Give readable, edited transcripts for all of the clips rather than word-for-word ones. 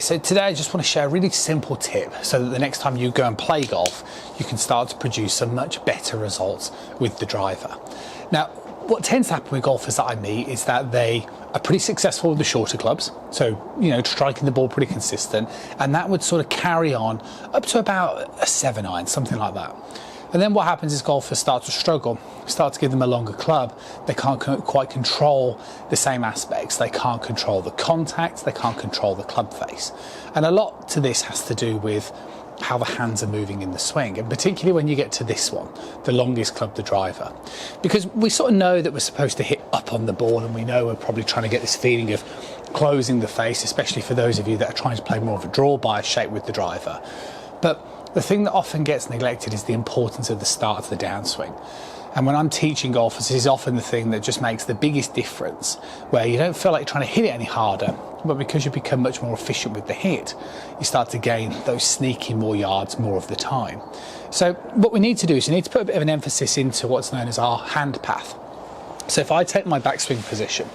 so today I just want to share a really simple tip so that the next time you go and play golf, you can start to produce some much better results with the driver. Now, what tends to happen with golfers that I meet is that they are pretty successful with the shorter clubs, so striking the ball pretty consistent, and that would sort of carry on up to about a 7-iron, something like that. And then what happens is golfers start to struggle, start to give them a longer club. They can't quite control the same aspects. They can't control the contact, they can't control the club face. And a lot to this has to do with how the hands are moving in the swing, and particularly when you get to this one, the longest club, the driver. Because we sort of know that we're supposed to hit up on the ball, and we know we're probably trying to get this feeling of closing the face, especially for those of you that are trying to play more of a draw bias shape with the driver. But the thing that often gets neglected is the importance of the start of the downswing. And when I'm teaching golfers, this is often the thing that just makes the biggest difference, where you don't feel like you're trying to hit it any harder, but because you become much more efficient with the hit, you start to gain those sneaky more yards more of the time. So what we need to do is you need to put a bit of an emphasis into what's known as our hand path. So if I take my backswing position,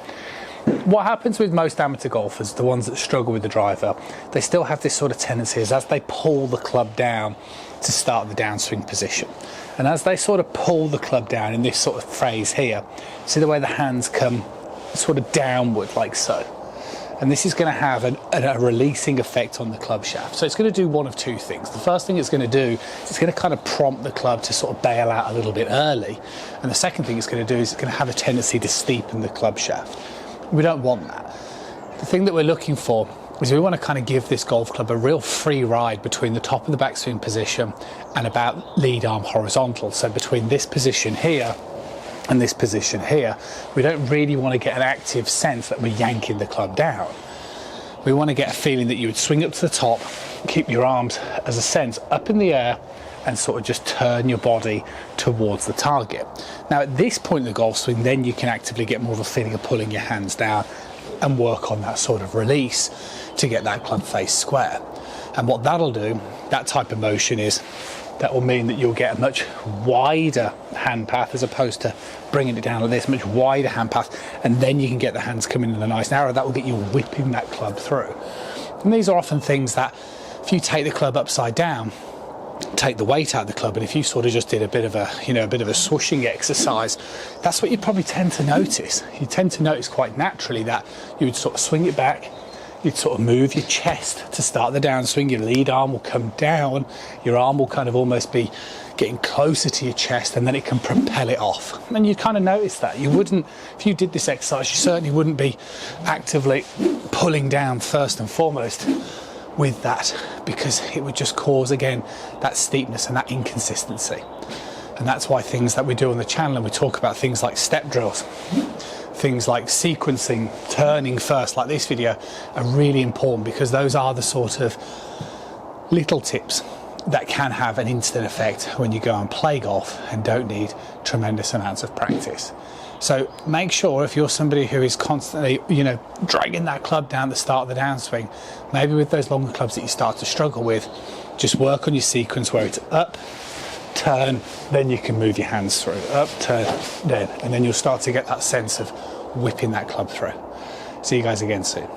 what happens with most amateur golfers, the ones that struggle with the driver, they still have this sort of tendency as they pull the club down to start the downswing position. And as they sort of pull the club down in this sort of phase here, see the way the hands come sort of downward like so. And this is going to have a releasing effect on the club shaft. So it's going to do one of two things. The first thing it's going to do is it's going to kind of prompt the club to sort of bail out a little bit early. And the second thing it's going to do is it's going to have a tendency to steepen the club shaft. We don't want that. The thing that we're looking for is we want to kind of give this golf club a real free ride between the top of the backswing position and about lead arm horizontal. So between this position here and this position here, we don't really want to get an active sense that we're yanking the club down. We want to get a feeling that you would swing up to the top, keep your arms as a sense up in the air, and sort of just turn your body towards the target. Now at this point in the golf swing, then you can actively get more of a feeling of pulling your hands down and work on that sort of release to get that club face square. And what that'll do, that type of motion, is that will mean that you'll get a much wider hand path as opposed to bringing it down like this, much wider hand path, and then you can get the hands coming in a nice narrow. That will get you whipping that club through. And these are often things that if you take the club upside down, take the weight out of the club, and if you sort of just did a bit of a swooshing exercise, that's what you'd probably tend to notice. You tend to notice quite naturally that you would sort of swing it back, you'd sort of move your chest to start the downswing, your lead arm will come down, your arm will kind of almost be getting closer to your chest, and then it can propel it off. And you kind of notice that. You wouldn't, if you did this exercise, you certainly wouldn't be actively pulling down first and foremost with that, because it would just cause, again, that steepness and that inconsistency. And that's why things that we do on the channel, and we talk about things like step drills, things like sequencing, turning first, like this video, are really important, because those are the sort of little tips that can have an instant effect when you go and play golf and don't need tremendous amounts of practice. So make sure, if you're somebody who is constantly, dragging that club down the start of the downswing, maybe with those longer clubs that you start to struggle with, just work on your sequence where it's up, turn, then you can move your hands through, up, turn, then, and then you'll start to get that sense of whipping that club through. See you guys again soon.